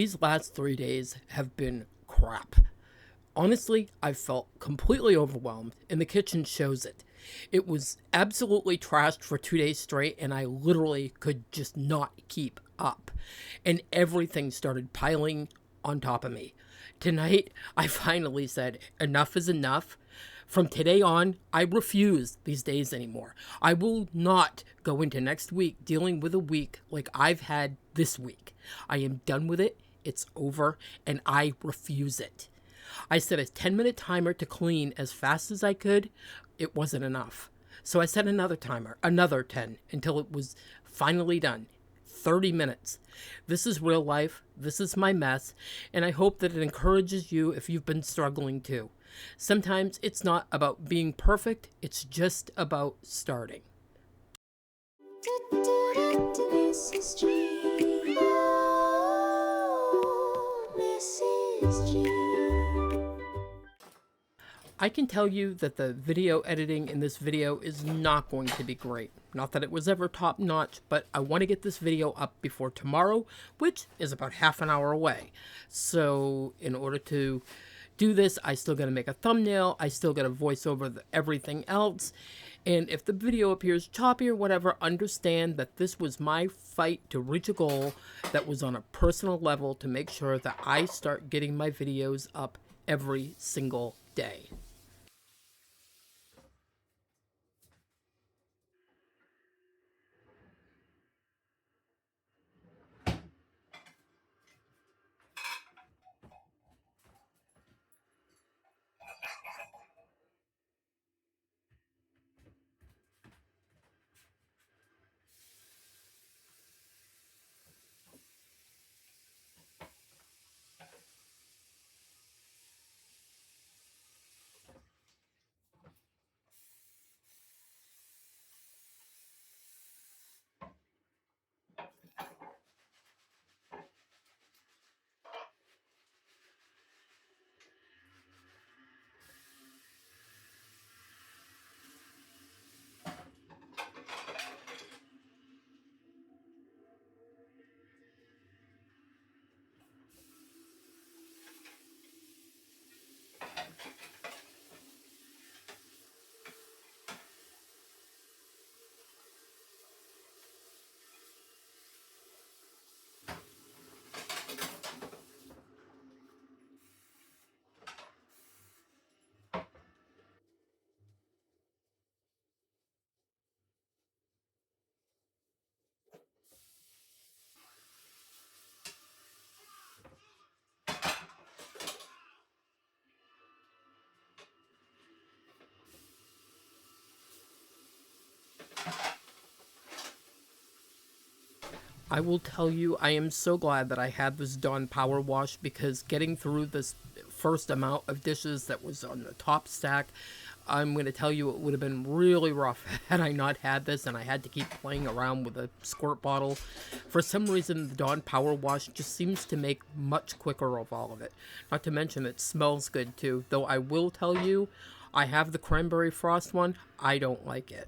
These last 3 days have been crap. Honestly, I felt completely overwhelmed, and the kitchen shows it. It was absolutely trashed for 2 days straight, and I literally could just not keep up. And everything started piling on top of me. Tonight, I finally said, enough is enough. From today on, I refuse these days anymore. I will not go into next week dealing with a week like I've had this week. I am done with it. It's over, and I refuse it. I set a 10-minute timer to clean as fast as I could. It wasn't enough. So I set another timer, another 10, until it was finally done. 30 minutes. This is real life. This is my mess. And I hope that it encourages you if you've been struggling too. Sometimes it's not about being perfect, it's just about starting. This is G. This is G. I can tell you that the video editing in this video is not going to be great. Not that it was ever top notch, but I want to get this video up before tomorrow, which is about half an hour away. So in order to do this, I still got to make a thumbnail. I still got to voice over everything else. And if the video appears choppy or whatever, understand that this was my fight to reach a goal that was on a personal level to make sure that I start getting my videos up every single day. I will tell you, I am so glad that I had this Dawn Power Wash because getting through this first amount of dishes that was on the top stack, I'm going to tell you it would have been really rough had I not had this and I had to keep playing around with a squirt bottle. For some reason, the Dawn Power Wash just seems to make much quicker of all of it. Not to mention it smells good too, though I will tell you, I have the cranberry frost one. I don't like it.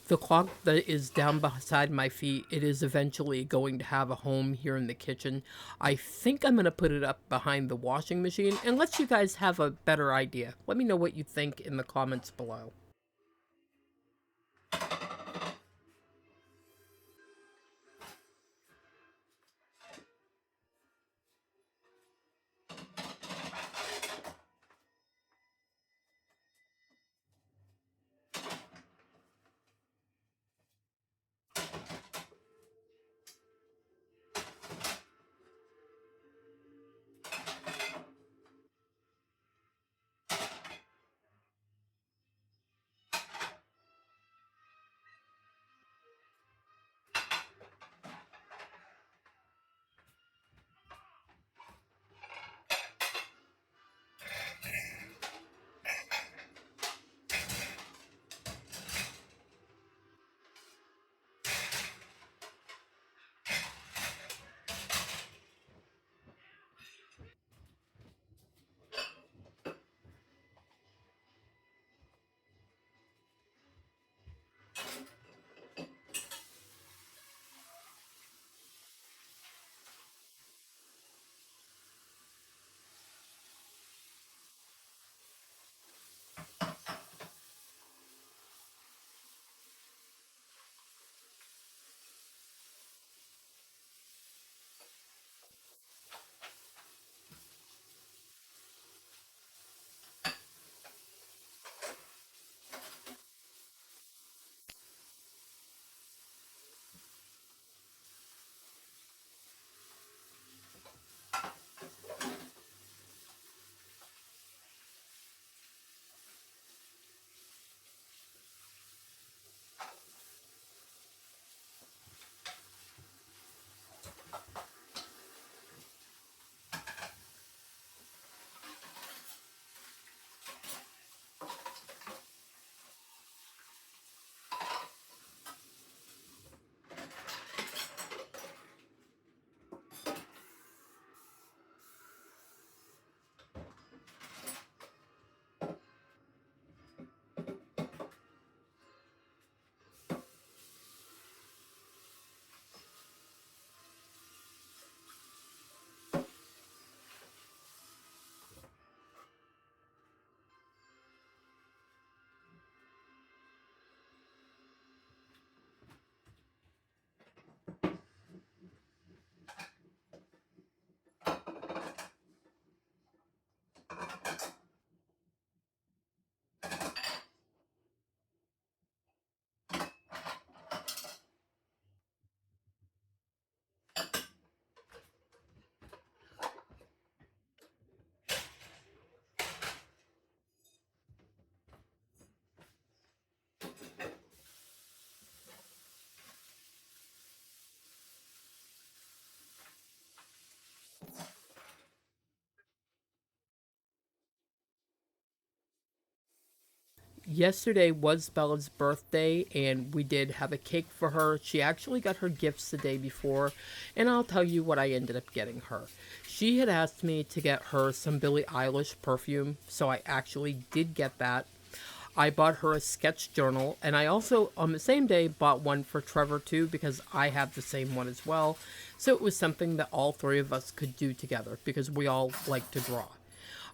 The clock that is down beside my feet, it is eventually going to have a home here in the kitchen. I think I'm going to put it up behind the washing machine and let you guys have a better idea. Let me know what you think in the comments below. Yesterday was Bella's birthday, and we did have a cake for her. She actually got her gifts the day before, and I'll tell you what I ended up getting her. She had asked me to get her some Billie Eilish perfume, so I actually did get that. I bought her a sketch journal, and I also, on the same day, bought one for Trevor too, because I have the same one as well. So it was something that all three of us could do together, because we all like to draw.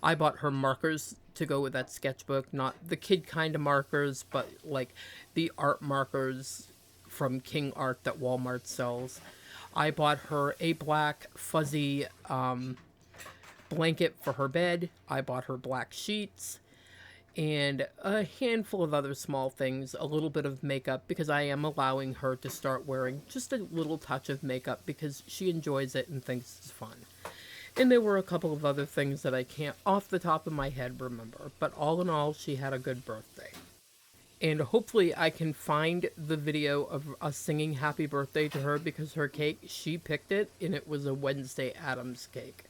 I bought her markers to go with that sketchbook, not the kid kind of markers, but like the art markers from King Art that Walmart sells. I bought her a black fuzzy blanket for her bed. I bought her black sheets and a handful of other small things, a little bit of makeup because I am allowing her to start wearing just a little touch of makeup because she enjoys it and thinks it's fun. And there were a couple of other things that I can't off the top of my head remember, but all in all, she had a good birthday. And hopefully I can find the video of us singing happy birthday to her because her cake, she picked it and it was a Wednesday Addams cake.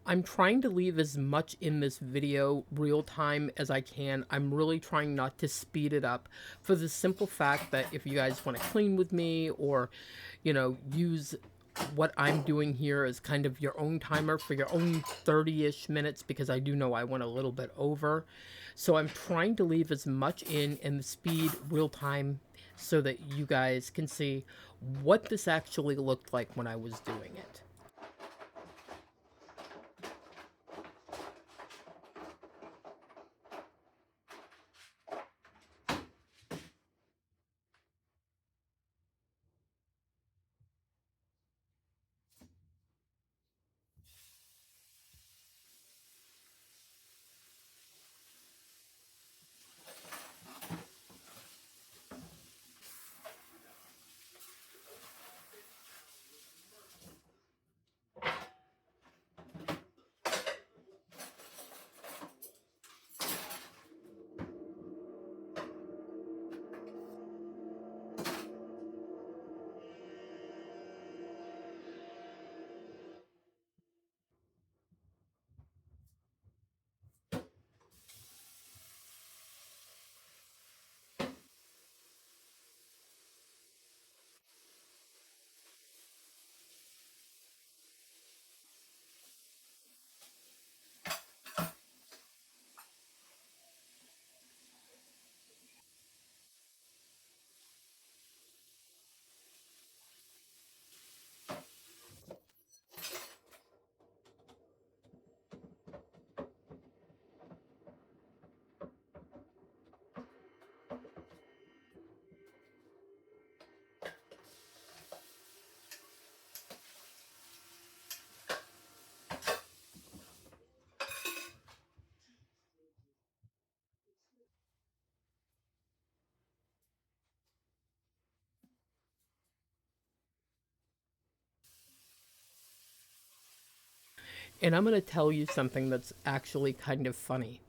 I'm trying to leave as much in this video real time as I can. I'm really trying not to speed it up for the simple fact that if you guys want to clean with me or, use what I'm doing here as kind of your own timer for your own 30-ish minutes, because I do know I went a little bit over. So I'm trying to leave as much in the speed real time so that you guys can see what this actually looked like when I was doing it. And I'm going to tell you something that's actually kind of funny.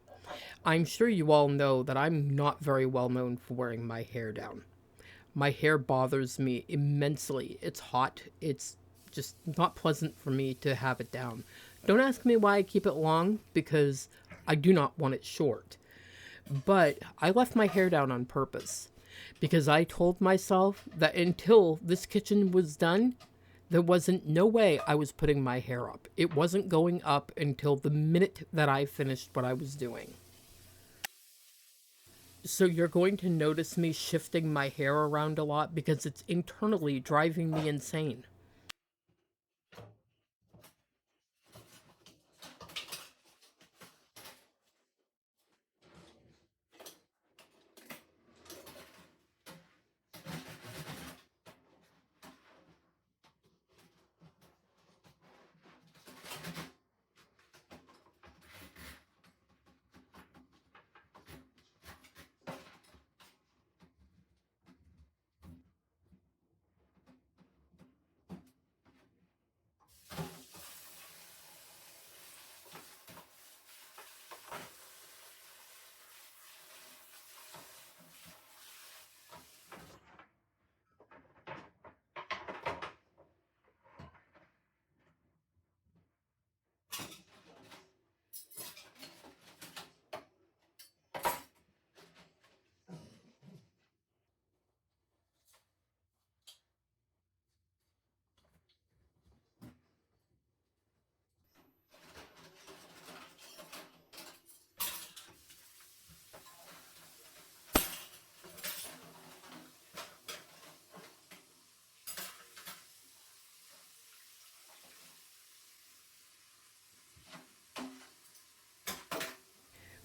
I'm sure you all know that I'm not very well known for wearing my hair down. My hair bothers me immensely. It's hot. It's just not pleasant for me to have it down. Don't ask me why I keep it long, because I do not want it short. But I left my hair down on purpose because I told myself that until this kitchen was done, there wasn't no way I was putting my hair up. It wasn't going up until the minute that I finished what I was doing. So you're going to notice me shifting my hair around a lot because it's internally driving me insane.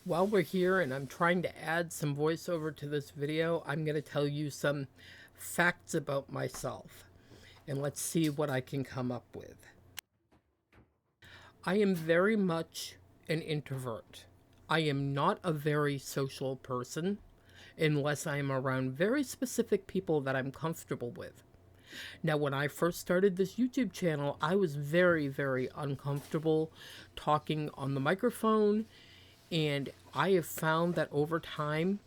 While we're here and I'm trying to add some voiceover to this video, I'm going to tell you some facts about myself. And let's see what I can come up with. I am very much an introvert. I am not a very social person unless I am around very specific people that I'm comfortable with. Now, when I first started this YouTube channel, I was very, very uncomfortable talking on the microphone, and I have found that over time,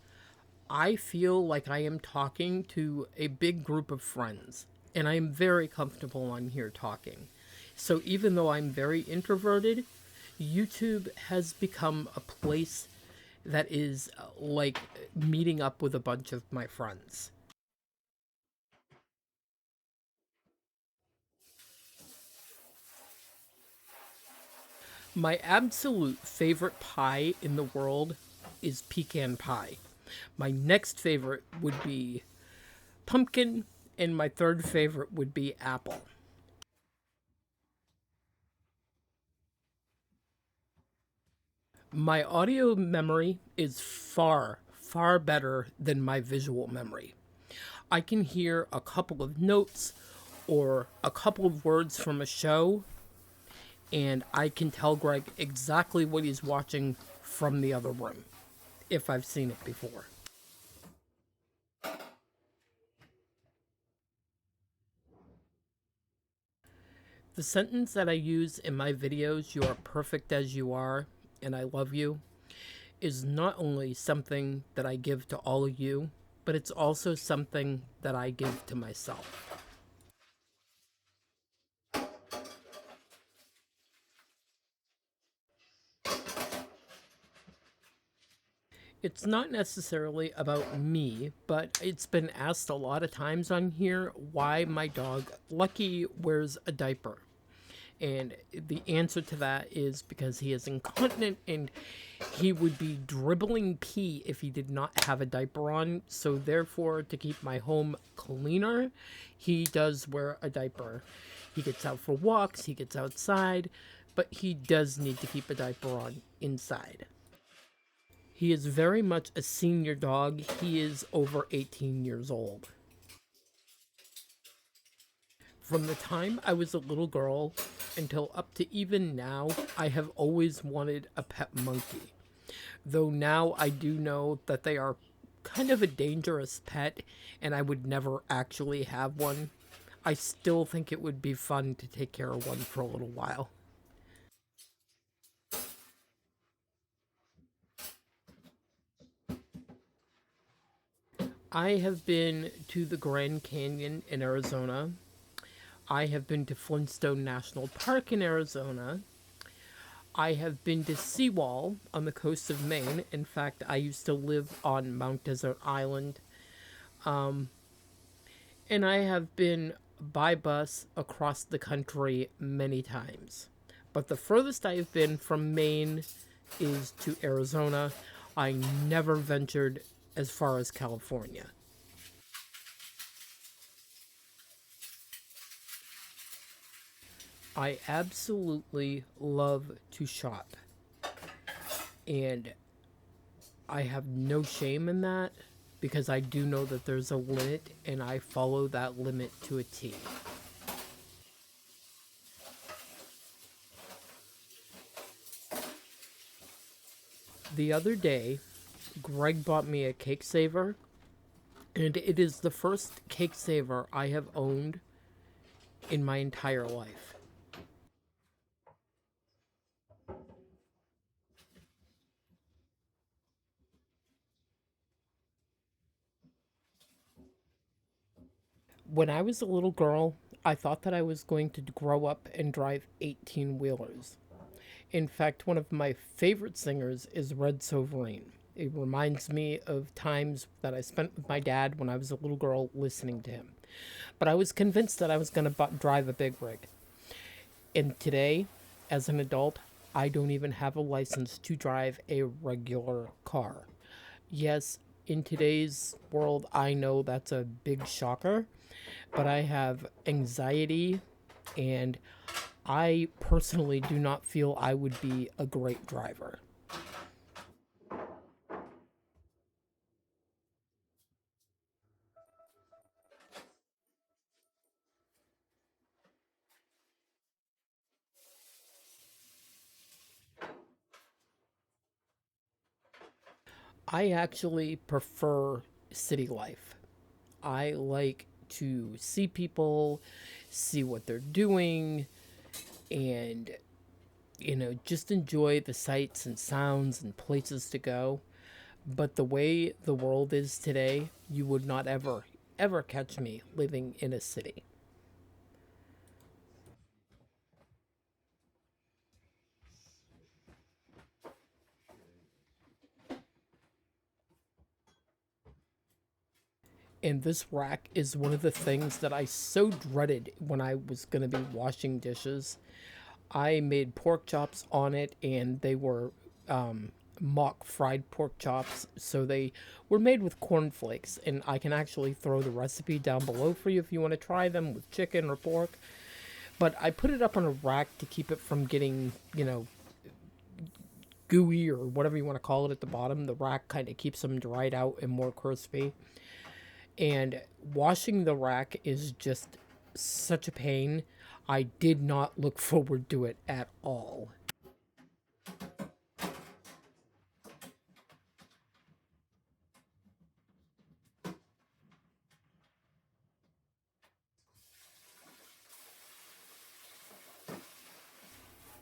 I feel like I am talking to a big group of friends, and I am very comfortable on here talking. So even though I'm very introverted, YouTube has become a place that is like meeting up with a bunch of my friends. My absolute favorite pie in the world is pecan pie. My next favorite would be pumpkin, and my third favorite would be apple. My audio memory is far, far better than my visual memory. I can hear a couple of notes or a couple of words from a show, and I can tell Greg exactly what he's watching from the other room if I've seen it before. The sentence that I use in my videos, "You are perfect as you are, and I love you," is not only something that I give to all of you, but it's also something that I give to myself. It's not necessarily about me, but it's been asked a lot of times on here why my dog Lucky wears a diaper. And the answer to that is because he is incontinent and he would be dribbling pee if he did not have a diaper on. So, therefore, to keep my home cleaner, he does wear a diaper. He gets out for walks, he gets outside, but he does need to keep a diaper on inside. He is very much a senior dog. He is over 18 years old. From the time I was a little girl until up to even now, I have always wanted a pet monkey. Though now I do know that they are kind of a dangerous pet and I would never actually have one. I still think it would be fun to take care of one for a little while. I have been to the Grand Canyon in Arizona. I have been to Flintstone National Park in Arizona. I have been to Seawall on the coast of Maine. In fact, I used to live on Mount Desert Island. And I have been by bus across the country many times. But the furthest I have been from Maine is to Arizona. I never ventured as far as California. I absolutely love to shop. And I have no shame in that because I do know that there's a limit and I follow that limit to a T. The other day, Greg bought me a cake saver, and it is the first cake saver I have owned in my entire life. When I was a little girl, I thought that I was going to grow up and drive 18 wheelers. In fact, one of my favorite singers is Red Sovereign. It reminds me of times that I spent with my dad when I was a little girl listening to him. But I was convinced that I was going to drive a big rig. And today, as an adult, I don't even have a license to drive a regular car. Yes, in today's world, I know that's a big shocker, but I have anxiety and I personally do not feel I would be a great driver. I actually prefer city life. I like to see people, see what they're doing, and, just enjoy the sights and sounds and places to go. But the way the world is today, you would not ever, ever catch me living in a city. And this rack is one of the things that I so dreaded when I was going to be washing dishes. I made pork chops on it, and they were mock fried pork chops. So they were made with cornflakes, and I can actually throw the recipe down below for you if you want to try them with chicken or pork. But I put it up on a rack to keep it from getting, gooey or whatever you want to call it at the bottom. The rack kind of keeps them dried out and more crispy. And washing the rack is just such a pain. I did not look forward to it at all.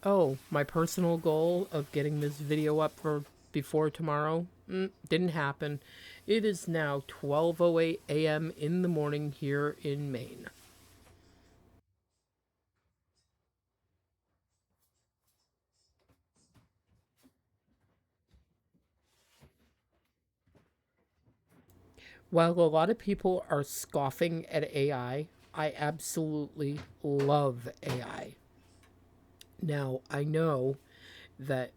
Oh, my personal goal of getting this video up for before tomorrow didn't happen. It is now 12:08 a.m. in the morning here in Maine. While a lot of people are scoffing at I absolutely love AI. Now, I know that,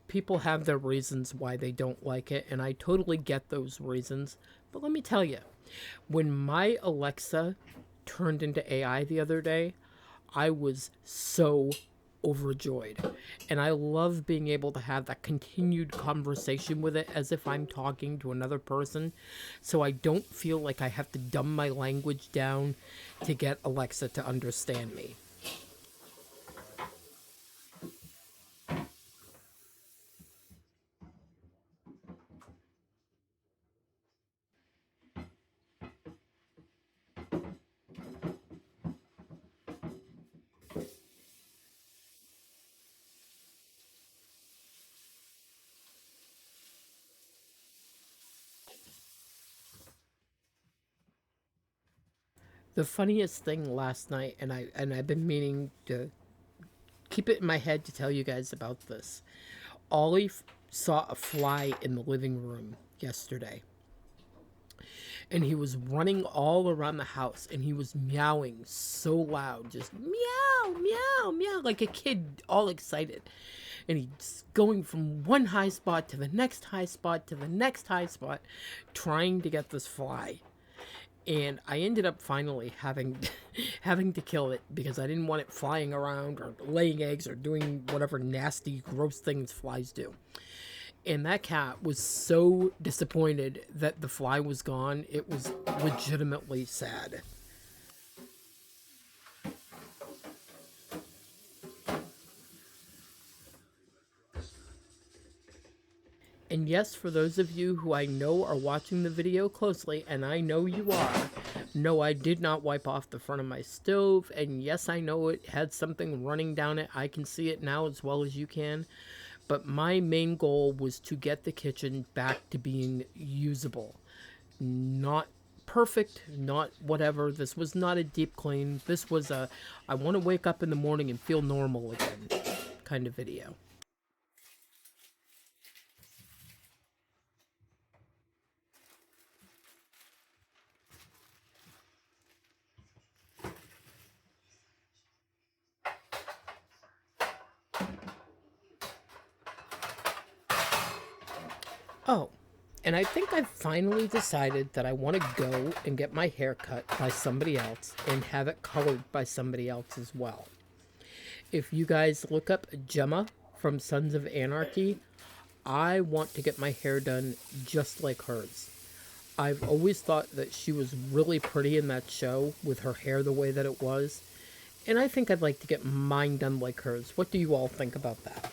people have their reasons why they don't like it, and I totally get those reasons. But let me tell you, when my Alexa turned into AI the other day, I was so overjoyed. And I love being able to have that continued conversation with it as if I'm talking to another person. So I don't feel like I have to dumb my language down to get Alexa to understand me. The funniest thing last night, and I've been meaning to keep it in my head to tell you guys about this. Ollie saw a fly in the living room yesterday, and he was running all around the house, and he was meowing so loud, just meow, meow, meow, like a kid, all excited. And he's going from one high spot to the next high spot to the next high spot, trying to get this fly. And I ended up finally having having to kill it because I didn't want it flying around or laying eggs or doing whatever nasty, gross things flies do. And that cat was so disappointed that the fly was gone. It was legitimately sad. And yes, for those of you who I know are watching the video closely, and I know you are, no, I did not wipe off the front of my stove. And yes, I know it had something running down it. I can see it now as well as you can. But my main goal was to get the kitchen back to being usable. Not perfect, not whatever. This was not a deep clean. This was a, I want to wake up in the morning and feel normal again kind of video. Oh, and I think I've finally decided that I want to go and get my hair cut by somebody else and have it colored by somebody else as well. If you guys look up Gemma from Sons of Anarchy, I want to get my hair done just like hers. I've always thought that she was really pretty in that show with her hair the way that it was, and I think I'd like to get mine done like hers. What do you all think about that?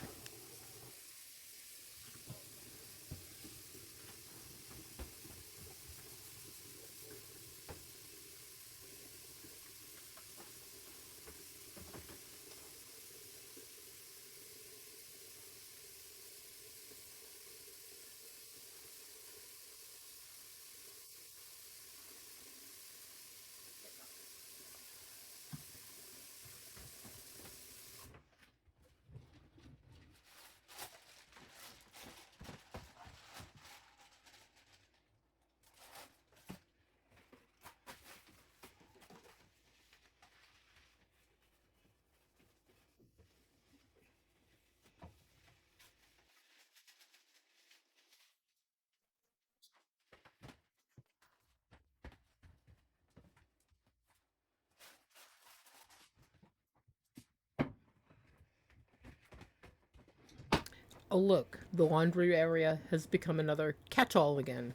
Oh, look, the laundry area has become another catch all again.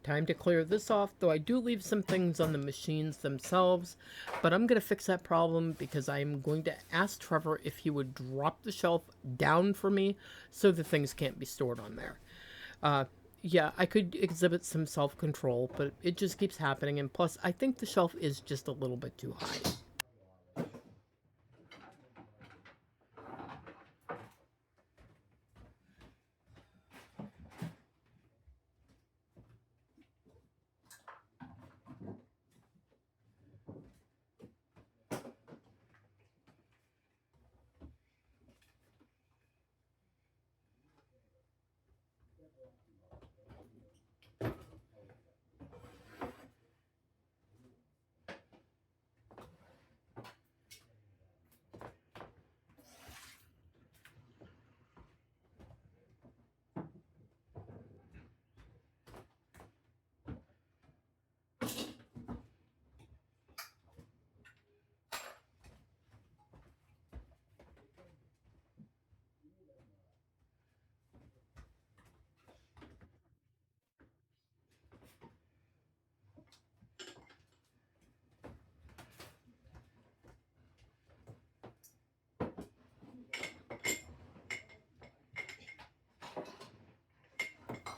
Time to clear this off, though I do leave some things on the machines themselves, but I'm going to fix that problem because I am going to ask Trevor if he would drop the shelf down for me so the things can't be stored on there. Uh, yeah, I could exhibit some self control, but it just keeps happening, and plus, I think the shelf is just a little bit too high.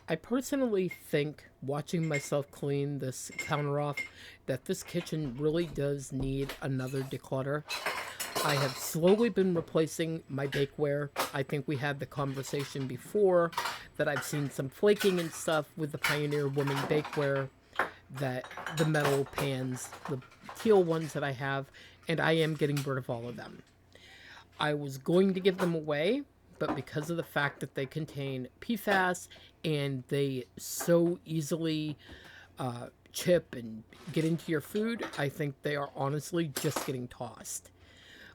I personally think, watching myself clean this counter off, that this kitchen really does need another declutter. I have slowly been replacing my bakeware. I think we had the conversation before that I've seen some flaking and stuff with the Pioneer Woman bakeware, that the metal pans, the teal ones that I have, and I am getting rid of all of them. I was going to give them away, but because of the fact that they contain PFAS and they so easily chip and get into your food, I think they are honestly just getting tossed.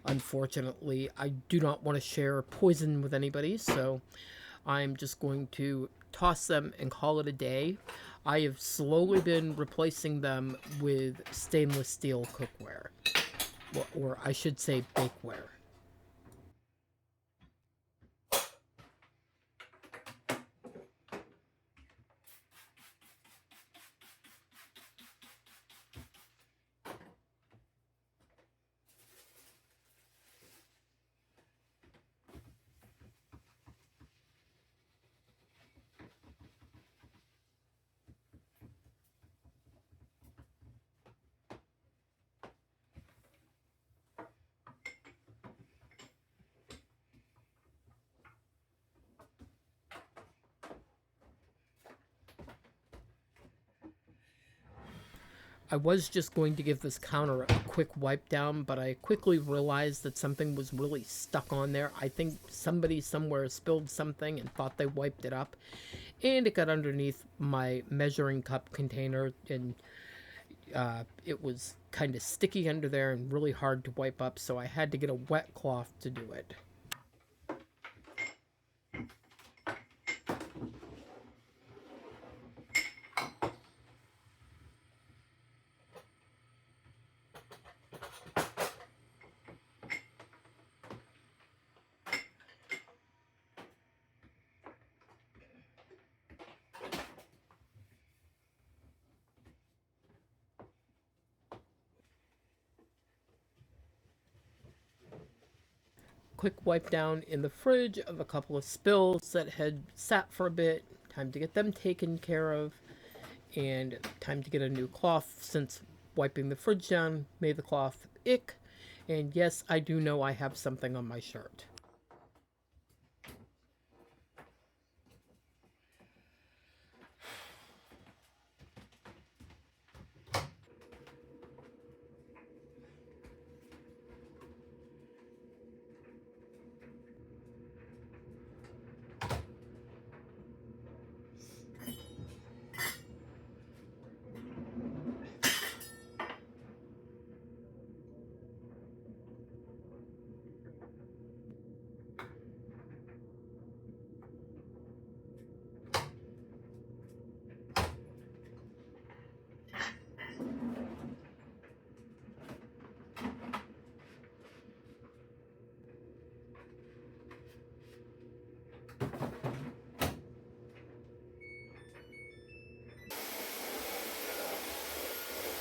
Unfortunately, I do not want to share poison with anybody, so I'm just going to toss them and call it a day. I have slowly been replacing them with stainless steel cookware, or I should say bakeware. I was just going to give this counter a quick wipe down, but I quickly realized that something was really stuck on there. I think somebody somewhere spilled something and thought they wiped it up, and it got underneath my measuring cup container, and it was kind of sticky under there and really hard to wipe up, so I had to get a wet cloth to do it. Quick wipe down in the fridge of a couple of spills that had sat for a bit. Time to get them taken care of, and time to get a new cloth since wiping the fridge down made the cloth ick. And yes, I do know I have something on my shirt.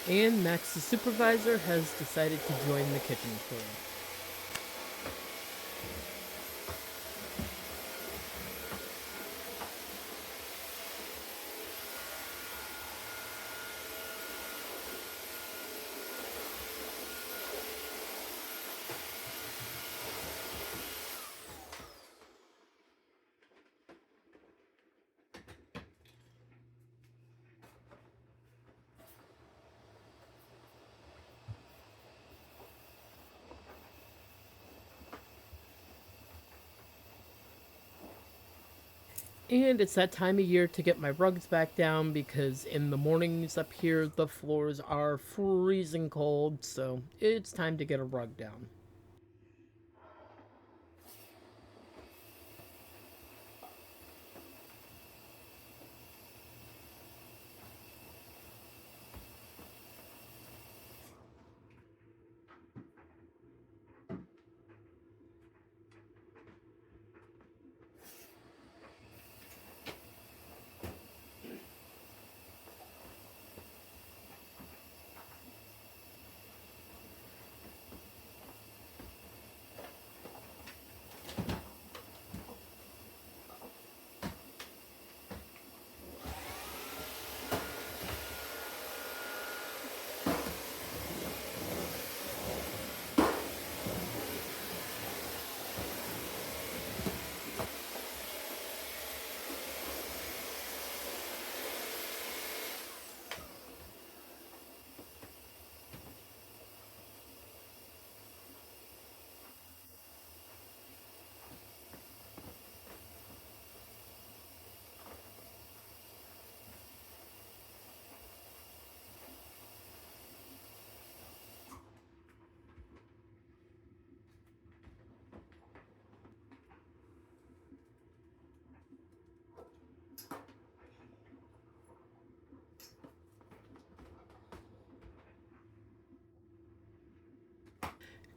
And Max, the supervisor, has decided to join the kitchen crew. And it's that time of year to get my rugs back down because in the mornings up here the floors are freezing cold, so it's time to get a rug down.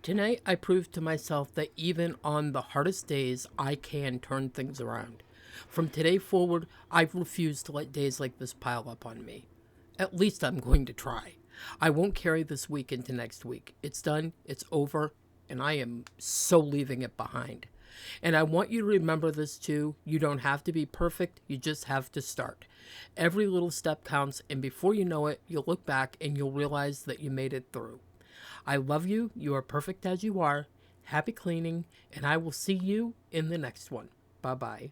Tonight, I proved to myself that even on the hardest days, I can turn things around. From today forward, I refuse to let days like this pile up on me. At least I'm going to try. I won't carry this week into next week. It's done, it's over, and I am so leaving it behind. And I want you to remember this too. You don't have to be perfect, you just have to start. Every little step counts, and before you know it, you'll look back and you'll realize that you made it through. I love you. You are perfect as you are. Happy cleaning, and I will see you in the next one. Bye bye.